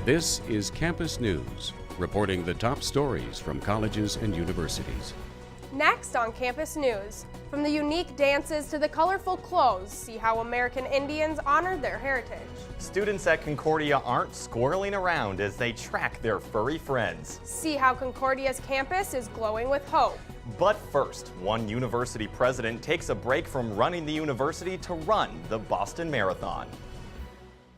This is Campus News, reporting the top stories from colleges and universities. Next on Campus News, from the unique dances to the colorful clothes, see how American Indians honor their heritage. Students at Concordia aren't squirreling around as they track their furry friends. See how Concordia's campus is glowing with hope. But first, one university president takes a break from running the university to run the Boston Marathon.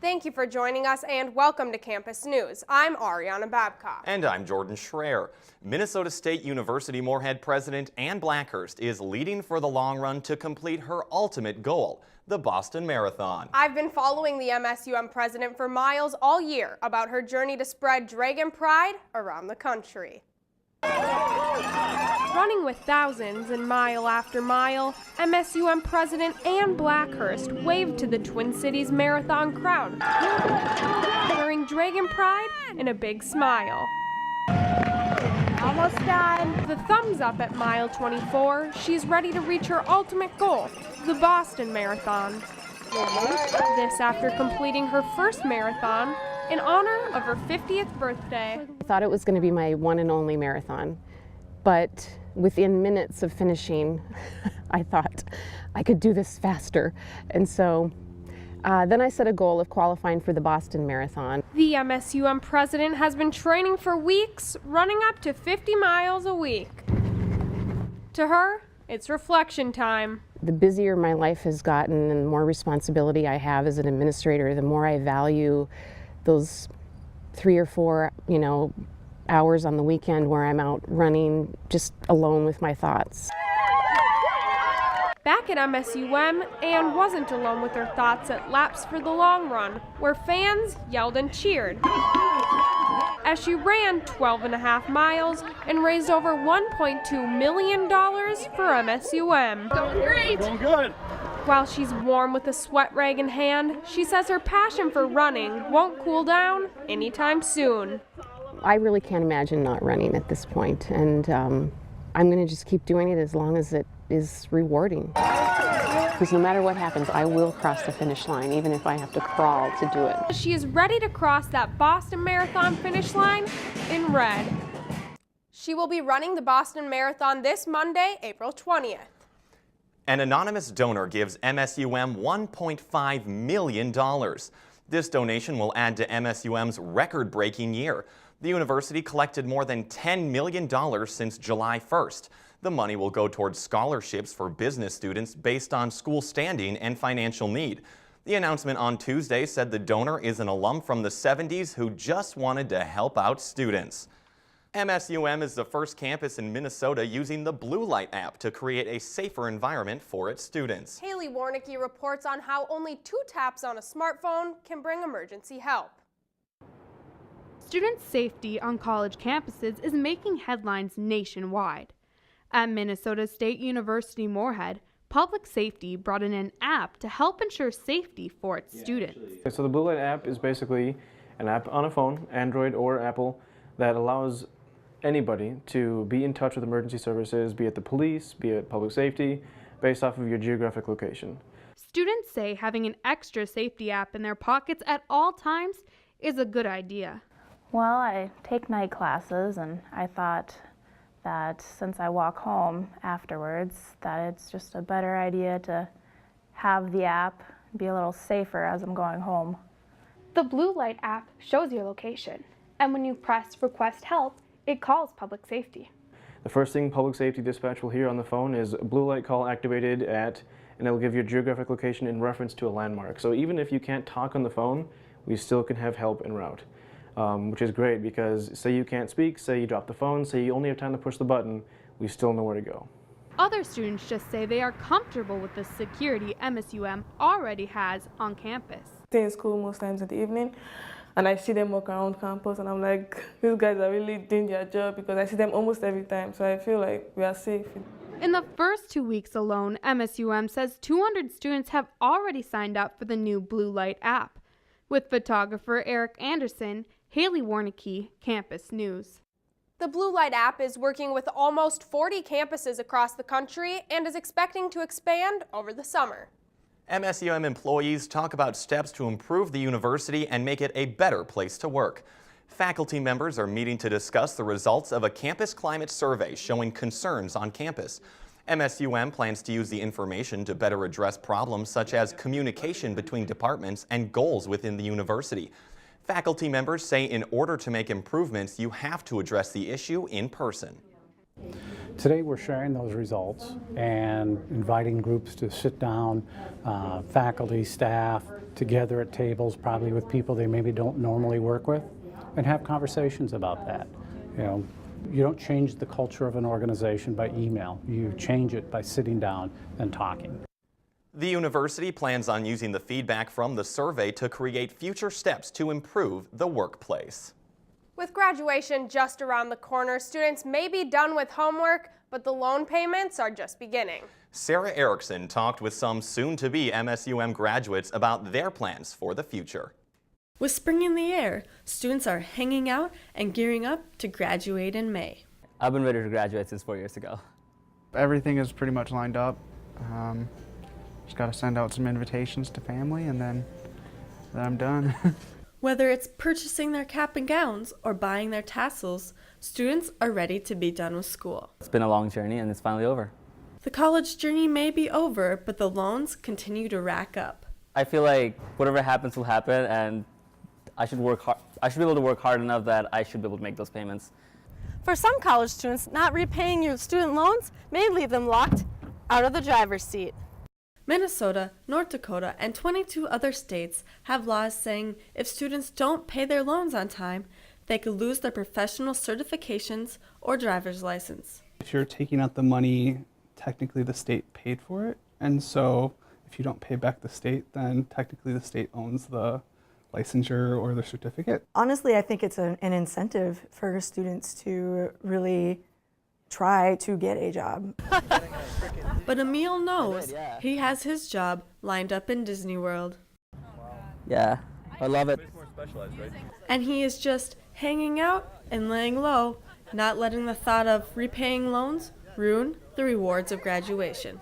Thank you for joining us and welcome to Campus News. I'm Ariana Babcock. And I'm Jordan Schreier. Minnesota State University Moorhead president Ann Blackhurst is leading for the long run to complete her ultimate goal, the Boston Marathon. I've been following the MSUM president for miles all year about her journey to spread Dragon Pride around the country. Running with thousands and mile after mile, MSUM President Ann Blackhurst waved to the Twin Cities Marathon crowd, wearing Dragon Pride and a big smile. Almost done. The thumbs up at mile 24, she's ready to reach her ultimate goal, the Boston Marathon. This after completing her first marathon in honor of her 50th birthday. I thought it was going to be my one and only marathon, but within minutes of finishing, I thought I could do this faster. And so then I set a goal of qualifying for the Boston Marathon. The MSUM president has been training for weeks, running up to 50 miles a week. To her, it's reflection time. The busier my life has gotten and the more responsibility I have as an administrator, the more I value those 3 or 4, hours on the weekend where I'm out running just alone with my thoughts. Back at MSUM, Ann wasn't alone with her thoughts at Laps for the Long Run, where fans yelled and cheered as she ran 12.5 miles and raised over $1.2 million for MSUM. Going great! Going good! While she's warm with a sweat rag in hand, she says her passion for running won't cool down anytime soon. I really can't imagine not running at this point, and I'm going to just keep doing it as long as it is rewarding. Because no matter what happens, I will cross the finish line, even if I have to crawl to do it. She is ready to cross that Boston Marathon finish line in red. She will be running the Boston Marathon this Monday, April 20th. An anonymous donor gives MSUM $1.5 million. This donation will add to MSUM's record-breaking year. The university collected more than $10 million since July 1st. The money will go towards scholarships for business students based on school standing and financial need. The announcement on Tuesday said the donor is an alum from the 70s who just wanted to help out students. MSUM is the first campus in Minnesota using the Blue Light app to create a safer environment for its students. Haley Warnicki reports on how only 2 taps on a smartphone can bring emergency help. Student safety on college campuses is making headlines nationwide. At Minnesota State University Moorhead, Public Safety brought in an app to help ensure safety for its students. So the Blue Light app is basically an app on a phone, Android or Apple, that allows anybody to be in touch with emergency services, be it the police, be it public safety, based off of your geographic location. Students say having an extra safety app in their pockets at all times is a good idea. Well, I take night classes, and I thought that since I walk home afterwards, that it's just a better idea to have the app be a little safer as I'm going home. The Blue Light app shows your location, and when you press Request Help, it calls Public Safety. The first thing Public Safety Dispatch will hear on the phone is Blue Light call activated at, and it'll give your geographic location in reference to a landmark. So even if you can't talk on the phone, we still can have help en route. Which is great because say you can't speak, say you drop the phone, say you only have time to push the button, we still know where to go. Other students just say they are comfortable with the security MSUM already has on campus. I stay in school most times in the evening, and I see them walk around campus, and I'm like, these guys are really doing their job because I see them almost every time, so I feel like we are safe. In the first 2 weeks alone, MSUM says 200 students have already signed up for the new Blue Light app. With photographer Eric Anderson, Haley Warnicki, Campus News. The Blue Light app is working with almost 40 campuses across the country and is expecting to expand over the summer. MSUM employees talk about steps to improve the university and make it a better place to work. Faculty members are meeting to discuss the results of a campus climate survey showing concerns on campus. MSUM plans to use the information to better address problems such as communication between departments and goals within the university. Faculty members say in order to make improvements, you have to address the issue in person. Today we're sharing those results and inviting groups to sit down, faculty, staff, together at tables, probably with people they maybe don't normally work with, and have conversations about that. You don't change the culture of an organization by email. You change it by sitting down and talking. The university plans on using the feedback from the survey to create future steps to improve the workplace. With graduation just around the corner, students may be done with homework, but the loan payments are just beginning. Sarah Erickson talked with some soon-to-be MSUM graduates about their plans for the future. With spring in the air, students are hanging out and gearing up to graduate in May. I've been ready to graduate since 4 years ago. Everything is pretty much lined up. Just got to send out some invitations to family and then I'm done. Whether it's purchasing their cap and gowns or buying their tassels, students are ready to be done with school. It's been a long journey and it's finally over. The college journey may be over, but the loans continue to rack up. I feel like whatever happens will happen, and I should work hard. I should be able to work hard enough that I should be able to make those payments. For some college students, not repaying your student loans may leave them locked out of the driver's seat. Minnesota, North Dakota, and 22 other states have laws saying if students don't pay their loans on time, they could lose their professional certifications or driver's license. If you're taking out the money, technically the state paid for it, and so if you don't pay back the state, then technically the state owns the licensure or the certificate. Honestly, I think it's an incentive for students to really try to get a job. But Emil knows he has his job lined up in Disney World. Yeah, I love it. And he is just hanging out and laying low, not letting the thought of repaying loans ruin the rewards of graduation.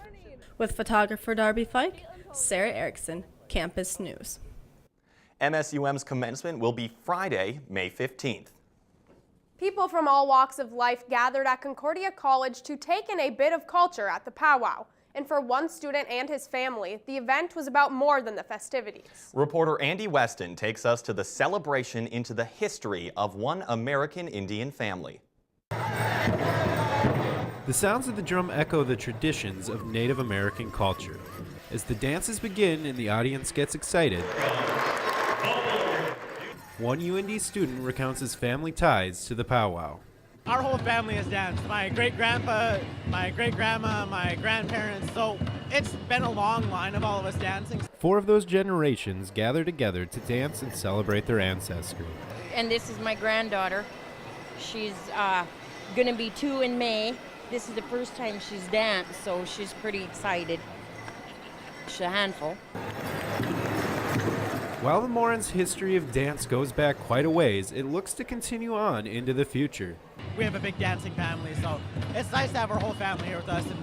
With photographer Darby Fike, Sarah Erickson, Campus News. MSUM's commencement will be Friday, May 15th. People from all walks of life gathered at Concordia College to take in a bit of culture at the powwow. And for one student and his family, the event was about more than the festivities. Reporter Andy Weston takes us to the celebration into the history of one American Indian family. The sounds of the drum echo the traditions of Native American culture. As the dances begin and the audience gets excited, one UND student recounts his family ties to the powwow. Our whole family has danced. My great-grandpa, my great-grandma, my grandparents, so it's been a long line of all of us dancing. 4 of those generations gather together to dance and celebrate their ancestry. And this is my granddaughter. She's going to be 2 in May. This is the first time she's danced, so she's pretty excited. She's a handful. While the Moorhead's history of dance goes back quite a ways, it looks to continue on into the future. We have a big dancing family, so it's nice to have our whole family here with us. And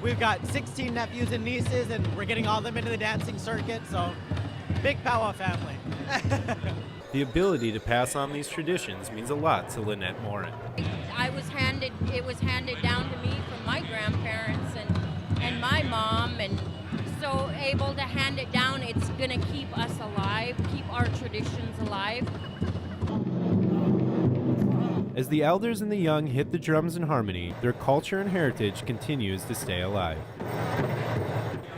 we've got 16 nephews and nieces, and we're getting all of them into the dancing circuit, so big powwow family. The ability to pass on these traditions means a lot to Lynette Moorhead. It was handed down to me from my grandparents and my mom, and so able to hand it down, it's gonna keep us alive, keep our traditions alive. As the elders and the young hit the drums in harmony, their culture and heritage continues to stay alive.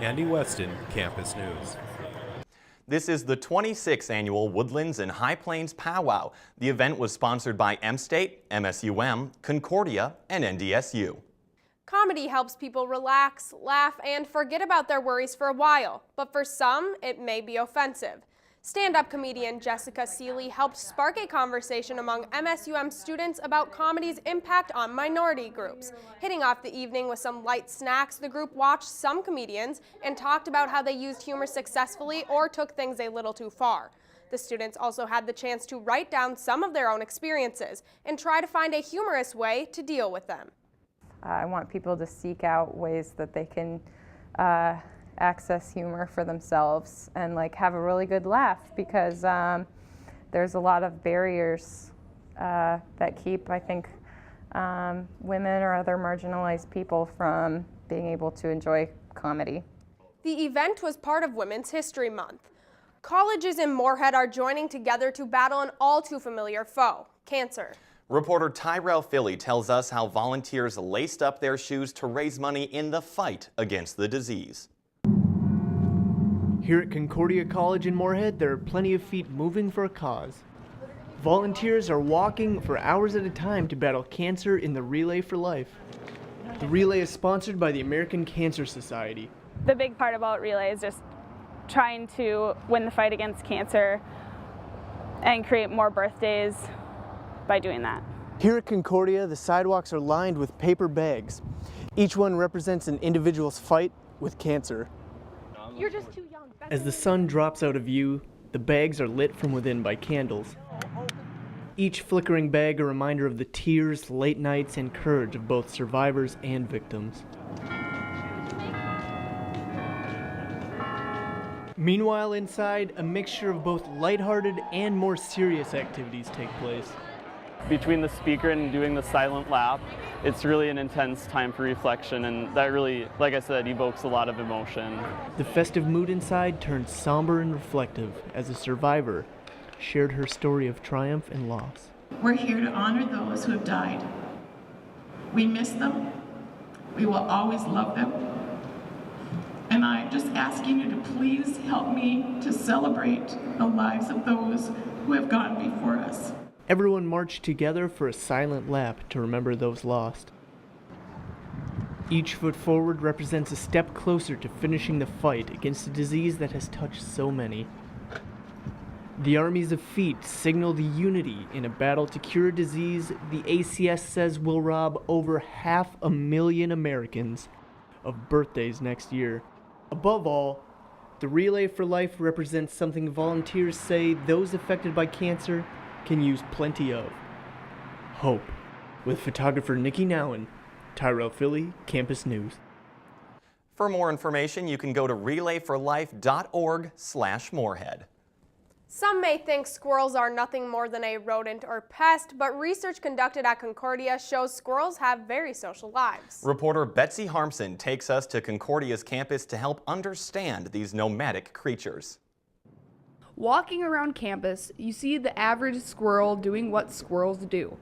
Andy Weston, Campus News. This is the 26th annual Woodlands and High Plains Powwow. The event was sponsored by M-State, MSUM, Concordia, and NDSU. Comedy helps people relax, laugh, and forget about their worries for a while, but for some, it may be offensive. Stand-up comedian Jessica Seeley helped spark a conversation among MSUM students about comedy's impact on minority groups. Hitting off the evening with some light snacks, the group watched some comedians and talked about how they used humor successfully or took things a little too far. The students also had the chance to write down some of their own experiences and try to find a humorous way to deal with them. I want people to seek out ways that they can access humor for themselves and have a really good laugh, because there's a lot of barriers that keep, I think, women or other marginalized people from being able to enjoy comedy. The event was part of Women's History Month. Colleges in Moorhead are joining together to battle an all too familiar foe, cancer. Reporter Tyrell Philly tells us how volunteers laced up their shoes to raise money in the fight against the disease. Here at Concordia College in Moorhead, there are plenty of feet moving for a cause. Volunteers are walking for hours at a time to battle cancer in the Relay for Life. The relay is sponsored by the American Cancer Society. The big part about Relay is just trying to win the fight against cancer and create more birthdays by doing that. Here at Concordia, the sidewalks are lined with paper bags. Each one represents an individual's fight with cancer. You're just too young. As the sun drops out of view, the bags are lit from within by candles. Each flickering bag a reminder of the tears, late nights, and courage of both survivors and victims. Meanwhile, inside, a mixture of both lighthearted and more serious activities take place. Between the speaker and doing the silent lap, it's really an intense time for reflection, and that really, like I said, evokes a lot of emotion. The festive mood inside turned somber and reflective as a survivor shared her story of triumph and loss. We're here to honor those who have died. We miss them. We will always love them. And I'm just asking you to please help me to celebrate the lives of those who have gone before us. Everyone marched together for a silent lap to remember those lost. Each foot forward represents a step closer to finishing the fight against a disease that has touched so many. The armies of feet signal the unity in a battle to cure a disease the ACS says will rob over 500,000 Americans of birthdays next year. Above all, the Relay for Life represents something volunteers say those affected by cancer can use plenty of: hope. With photographer Nikki Nowen, Tyrell Philly, Campus News. For more information, you can go to relayforlife.org/Moorhead. Some may think squirrels are nothing more than a rodent or pest, but research conducted at Concordia shows squirrels have very social lives. Reporter Betsy Harmson takes us to Concordia's campus to help understand these nomadic creatures. Walking around campus, you see the average squirrel doing what squirrels do.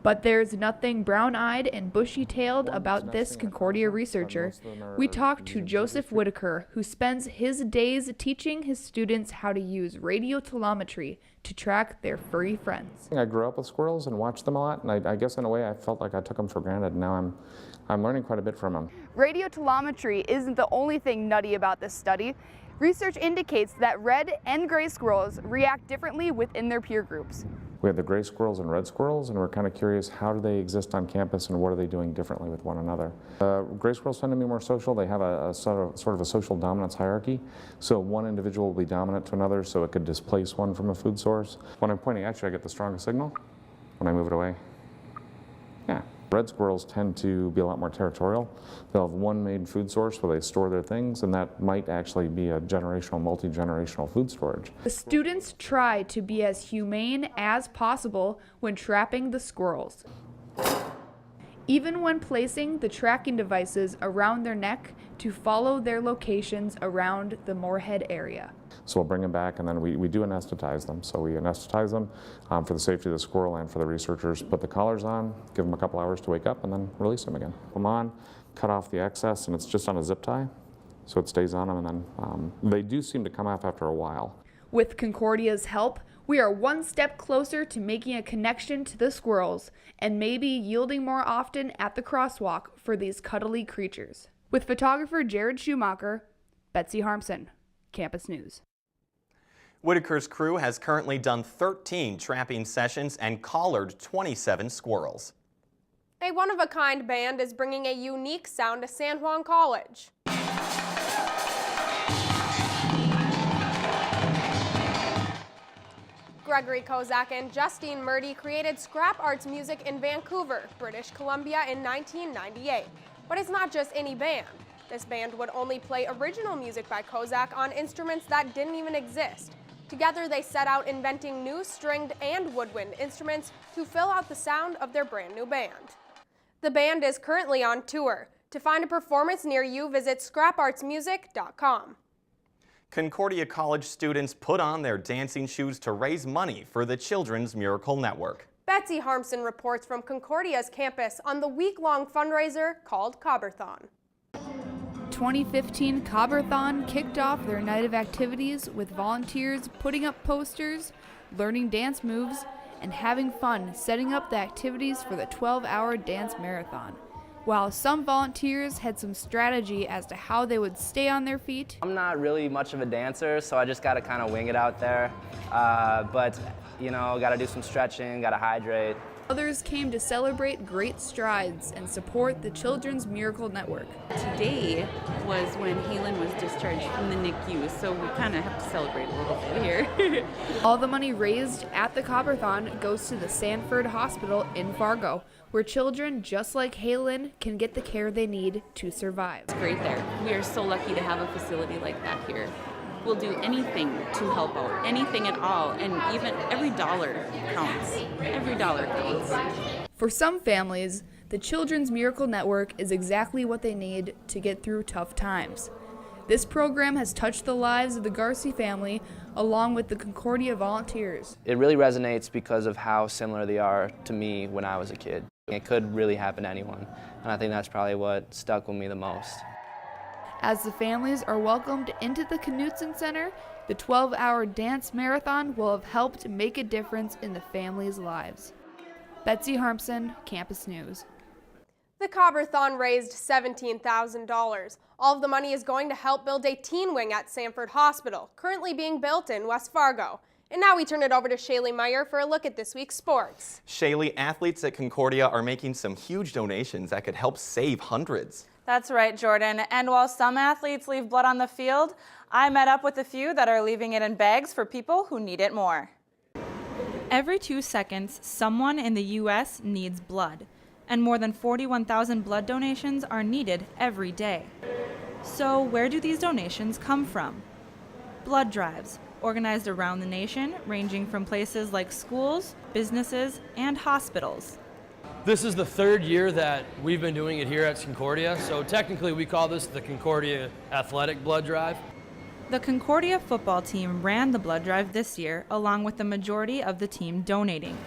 But there's nothing brown-eyed and bushy-tailed about this Concordia researcher. We talked to Joseph Whitaker, who spends his days teaching his students how to use radiotelemetry to track their furry friends. I grew up with squirrels and watched them a lot, and I guess in a way I felt like I took them for granted. Now I'm learning quite a bit from them. Radiotelemetry isn't the only thing nutty about this study. Research indicates that red and gray squirrels react differently within their peer groups. We have the gray squirrels and red squirrels, and we're kind of curious, how do they exist on campus and what are they doing differently with one another? Gray squirrels tend to be more social. They have a sort of a social dominance hierarchy. So one individual will be dominant to another, so it could displace one from a food source. When I'm pointing at you, I get the strongest signal. When I move it away, yeah. Red squirrels tend to be a lot more territorial. They'll have one main food source where they store their things, and that might actually be a generational, multi-generational food storage. The students try to be as humane as possible when trapping the squirrels. Even when placing the tracking devices around their neck to follow their locations around the Moorhead area. So we'll bring them back, and then we do anesthetize them. So we anesthetize them for the safety of the squirrel and for the researchers. Put the collars on, give them a couple hours to wake up, and then release them again. Put them on, cut off the excess, and it's just on a zip tie, so it stays on them, and then they do seem to come off after a while. With Concordia's help, we are one step closer to making a connection to the squirrels and maybe yielding more often at the crosswalk for these cuddly creatures. With photographer Jared Schumacher, Betsy Harmson, Campus News. Whitaker's crew has currently done 13 trapping sessions and collared 27 squirrels. A one-of-a-kind band is bringing a unique sound to San Juan College. Gregory Kozak and Justine Murdy created scrap arts music in Vancouver, British Columbia in 1998. But it's not just any band. This band would only play original music by Kozak on instruments that didn't even exist. Together, they set out inventing new stringed and woodwind instruments to fill out the sound of their brand new band. The band is currently on tour. To find a performance near you, visit scrapartsmusic.com. Concordia College students put on their dancing shoes to raise money for the Children's Miracle Network. Betsy Harmson reports from Concordia's campus on the week-long fundraiser called Cabrathon. 2015 Cabrathon kicked off their night of activities with volunteers putting up posters, learning dance moves, and having fun setting up the activities for the 12-hour dance marathon. While some volunteers had some strategy as to how they would stay on their feet. I'm not really much of a dancer, so I just got to kind of wing it out there. But, you know, got to do some stretching, got to hydrate. Others came to celebrate great strides and support the Children's Miracle Network. Today was when Halen was discharged from the NICU, so we kind of have to celebrate a little bit here. All the money raised at the Cabrathon goes to the Sanford Hospital in Fargo, where children just like Halen can get the care they need to survive. It's great there. We are so lucky to have a facility like that here. We'll do anything to help out, anything at all, and even every dollar counts. Every dollar counts. For some families, the Children's Miracle Network is exactly what they need to get through tough times. This program has touched the lives of the Garcia family along with the Concordia volunteers. It really resonates because of how similar they are to me when I was a kid. It could really happen to anyone, and I think that's probably what stuck with me the most. As the families are welcomed into the Knutson Center, the 12-hour dance marathon will have helped make a difference in the families' lives. Betsy Harmson, Campus News. The Cabrathon raised $17,000. All of the money is going to help build a teen wing at Sanford Hospital, currently being built in West Fargo. And now we turn it over to Shaylee Meyer for a look at this week's sports. Shaylee, athletes at Concordia are making some huge donations that could help save hundreds. That's right, Jordan. And while some athletes leave blood on the field, I met up with a few that are leaving it in bags for people who need it more. Every 2 seconds, someone in the U.S. needs blood, and more than 41,000 blood donations are needed every day. So where do these donations come from? Blood drives, organized around the nation, ranging from places like schools, businesses, and hospitals. This is the third year that we've been doing it here at Concordia, so technically we call this the Concordia Athletic Blood Drive. The Concordia football team ran the blood drive this year, along with the majority of the team donating,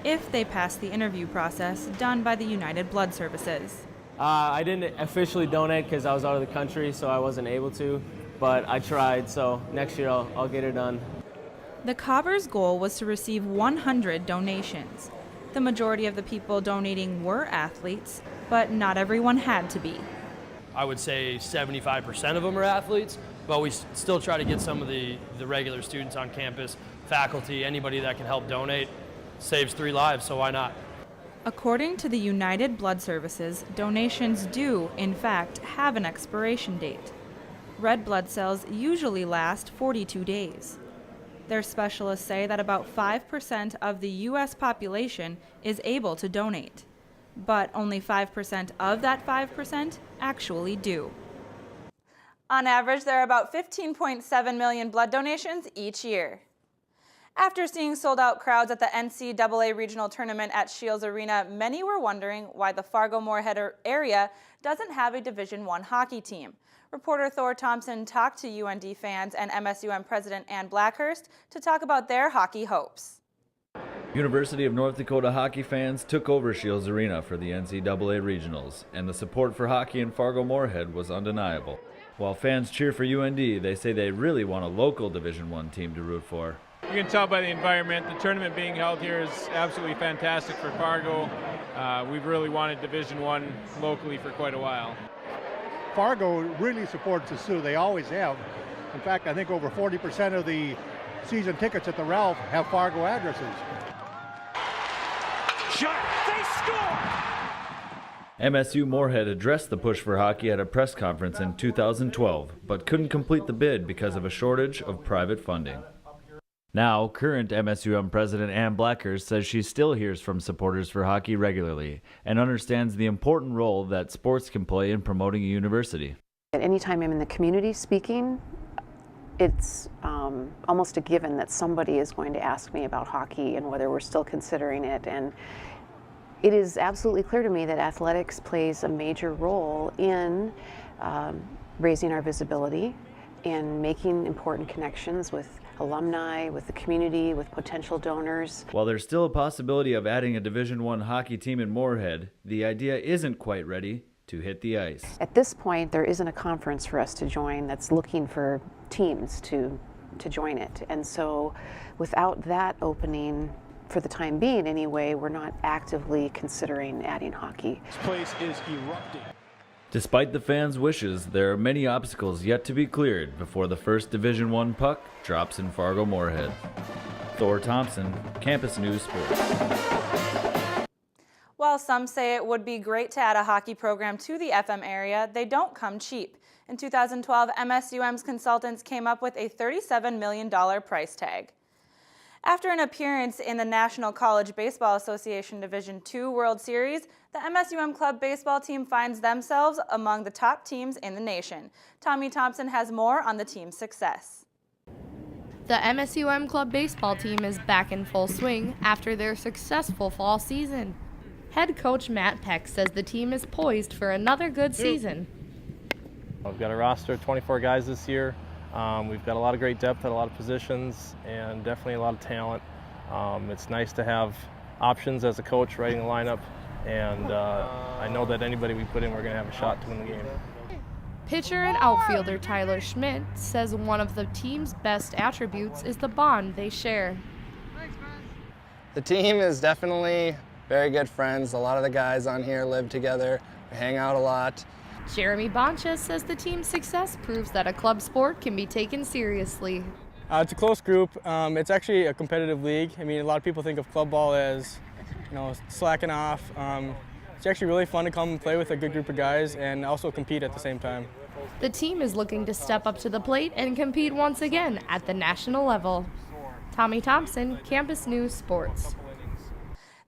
if they passed the interview process done by the United Blood Services. I didn't officially donate because I was out of the country, so I wasn't able to, but I tried, so next year I'll get it done. The Cobbers' goal was to receive 100 donations. The majority of the people donating were athletes, but not everyone had to be. I would say 75% of them are athletes, but we still try to get some of the regular students on campus, faculty, anybody that can help donate. Saves 3 lives, so why not? According to the United Blood Services, donations do, in fact, have an expiration date. Red blood cells usually last 42 days. Their specialists say that about 5% of the U.S. population is able to donate, but only 5% of that 5% actually do. On average, there are about 15.7 million blood donations each year. After seeing sold-out crowds at the NCAA regional tournament at Shields Arena, many were wondering why the Fargo-Moorhead area doesn't have a Division I hockey team. Reporter Thor Thompson talked to UND fans and MSUM President Ann Blackhurst to talk about their hockey hopes. University of North Dakota hockey fans took over Shields Arena for the NCAA regionals, and the support for hockey in Fargo-Moorhead was undeniable. While fans cheer for UND, they say they really want a local Division I team to root for. You can tell by the environment, the tournament being held here is absolutely fantastic for Fargo. We've really wanted Division I locally for quite a while. Fargo really supports the Sioux. They always have. In fact, I think over 40% of the season tickets at the Ralph have Fargo addresses. Shot! They score! MSU Moorhead addressed the push for hockey at a press conference in 2012, but couldn't complete the bid because of a shortage of private funding. Now, current MSUM President Ann Blackhurst says she still hears from supporters for hockey regularly and understands the important role that sports can play in promoting a university. Anytime I'm in the community speaking, it's almost a given that somebody is going to ask me about hockey and whether we're still considering it. And it is absolutely clear to me that athletics plays a major role in raising our visibility and making important connections with alumni, with the community, with potential donors. While there's still a possibility of adding a Division I hockey team in Moorhead, the idea isn't quite ready to hit the ice. At this point, there isn't a conference for us to join that's looking for teams to join it. And so without that opening, for the time being anyway, we're not actively considering adding hockey. This place is erupting. Despite the fans' wishes, there are many obstacles yet to be cleared before the first Division I puck drops in Fargo Moorhead. Thor Thompson, Campus News Sports. While some say it would be great to add a hockey program to the FM area, they don't come cheap. In 2012, MSUM's consultants came up with a $37 million price tag. After an appearance in the National College Baseball Association Division II World Series, the MSUM club baseball team finds themselves among the top teams in the nation. Tommy Thompson has more on the team's success. The MSUM club baseball team is back in full swing after their successful fall season. Head coach Matt Peck says the team is poised for another good season. We've got a roster of 24 guys this year. We've got a lot of great depth at a lot of positions and definitely a lot of talent. It's nice to have options as a coach writing the lineup, and I know that anybody we put in, we're going to have a shot to win the game. Pitcher and outfielder Tyler Schmidt says one of the team's best attributes is the bond they share. The team is definitely very good friends. A lot of the guys on here live together, we hang out a lot. Jeremy Boncha says the team's success proves that a club sport can be taken seriously. It's a close group. It's actually a competitive league. I mean, a lot of people think of club ball as, slacking off. It's actually really fun to come and play with a good group of guys and also compete at the same time. The team is looking to step up to the plate and compete once again at the national level. Tommy Thompson, Campus News Sports.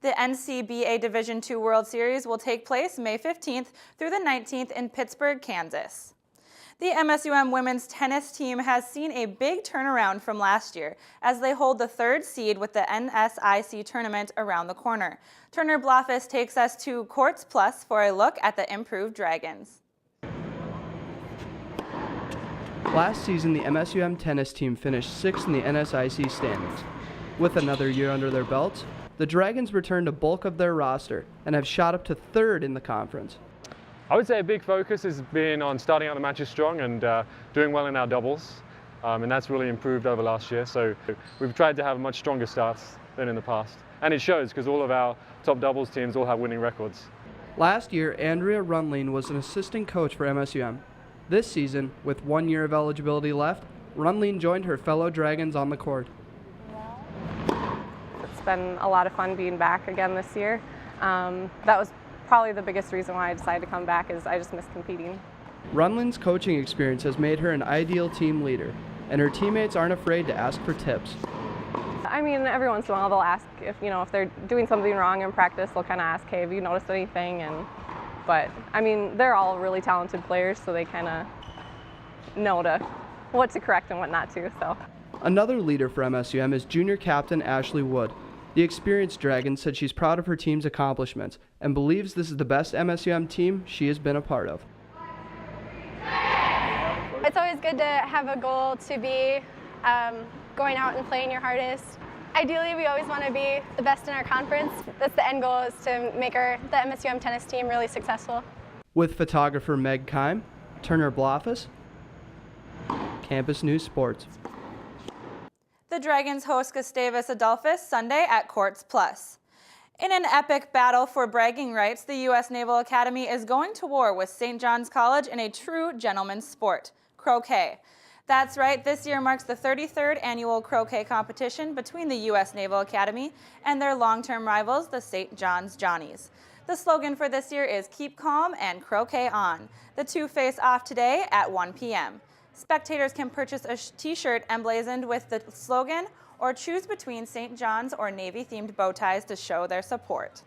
The NCBA Division II World Series will take place May 15th through the 19th in Pittsburgh, Kansas. The MSUM women's tennis team has seen a big turnaround from last year as they hold the 3rd seed with the NSIC tournament around the corner. Turner Blofis takes us to Courts Plus for a look at the improved Dragons. Last season, the MSUM tennis team finished 6th in the NSIC standings. With another year under their belts, the Dragons returned a bulk of their roster and have shot up to 3rd in the conference. I would say a big focus has been on starting out the matches strong and doing well in our doubles, and that's really improved over last year. So we've tried to have much stronger starts than in the past, and it shows because all of our top doubles teams all have winning records. Last year, Andrea Runling was an assistant coach for MSUM. This season, with 1 year of eligibility left, Runling joined her fellow Dragons on the court. It's been a lot of fun being back again this year. That was probably the biggest reason why I decided to come back, is I just miss competing. Runling's coaching experience has made her an ideal team leader, and her teammates aren't afraid to ask for tips. I mean, every once in a while they'll ask if they're doing something wrong in practice. They'll kind of ask, "Hey, have you noticed anything?" But I mean, they're all really talented players, so they kind of know what to correct and what not to. So. Another leader for MSUM is junior captain Ashley Wood. The experienced Dragon said she's proud of her team's accomplishments and believes this is the best MSUM team she has been a part of. It's always good to have a goal to be going out and playing your hardest. Ideally, we always want to be the best in our conference. That's the end goal, is to make the MSUM tennis team really successful. With photographer Meg Keim, Turner Blofis, Campus News Sports. The Dragons host Gustavus Adolphus Sunday at Courts Plus. In an epic battle for bragging rights, the U.S. Naval Academy is going to war with St. John's College in a true gentleman's sport, croquet. That's right, this year marks the 33rd annual croquet competition between the U.S. Naval Academy and their long-term rivals, the St. John's Johnnies. The slogan for this year is "Keep Calm and Croquet On." The two face off today at 1 p.m. Spectators can purchase a t-shirt emblazoned with the slogan or choose between St. John's or Navy-themed bow ties to show their support.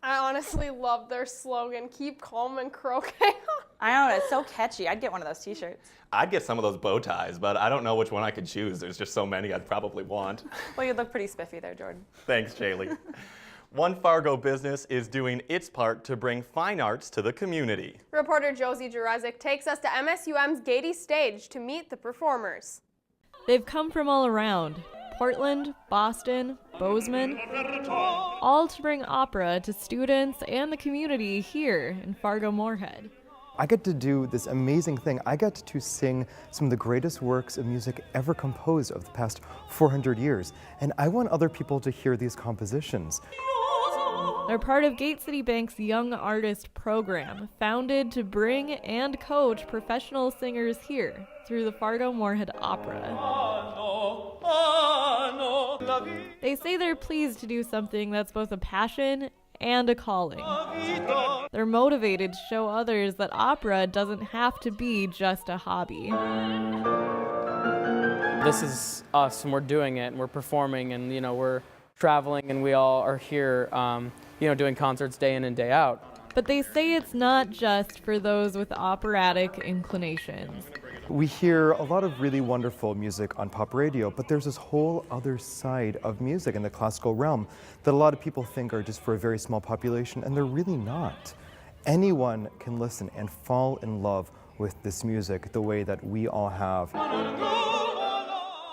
I honestly love their slogan, "Keep Calm and Croquet." I don't know, it's so catchy. I'd get one of those t-shirts. I'd get some of those bow ties, but I don't know which one I could choose. There's just so many I'd probably want. Well, you'd look pretty spiffy there, Jordan. Thanks, Shaylee. One Fargo business is doing its part to bring fine arts to the community. Reporter Josie Jurezic takes us to MSUM's Gady stage to meet the performers. They've come from all around, Portland, Boston, Bozeman, all to bring opera to students and the community here in Fargo Moorhead. I get to do this amazing thing. I get to sing some of the greatest works of music ever composed of the past 400 years, and I want other people to hear these compositions. They're part of Gate City Bank's Young Artist Program, founded to bring and coach professional singers here through the Fargo Moorhead Opera. They say they're pleased to do something that's both a passion and a calling. They're motivated to show others that opera doesn't have to be just a hobby. This is us, and we're doing it, and we're performing, and we're traveling, and we all are here, doing concerts day in and day out. But they say it's not just for those with operatic inclinations. We hear a lot of really wonderful music on pop radio, but there's this whole other side of music in the classical realm that a lot of people think are just for a very small population, and they're really not. Anyone can listen and fall in love with this music the way that we all have.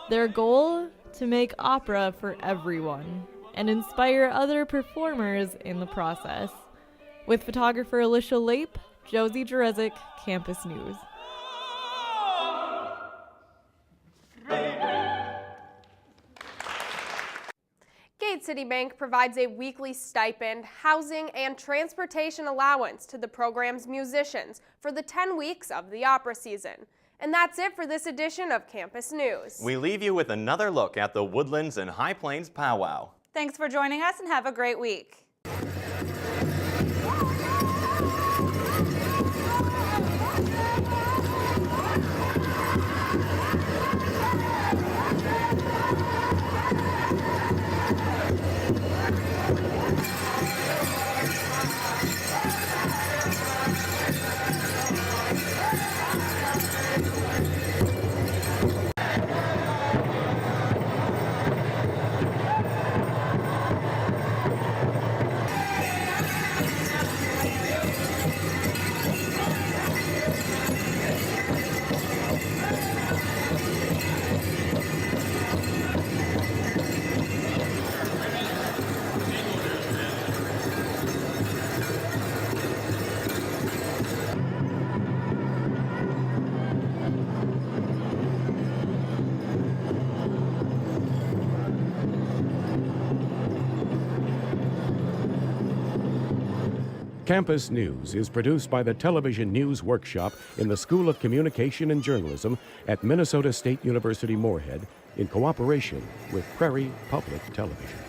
Their goal? To make opera for everyone and inspire other performers in the process. With photographer Alicia Lape, Josie Jurezic, Campus News. Gate City Bank provides a weekly stipend, housing, and transportation allowance to the program's musicians for the 10 weeks of the opera season. And that's it for this edition of Campus News. We leave you with another look at the Woodlands and High Plains Powwow. Thanks for joining us and have a great week. Campus News is produced by the Television News Workshop in the School of Communication and Journalism at Minnesota State University Moorhead in cooperation with Prairie Public Television.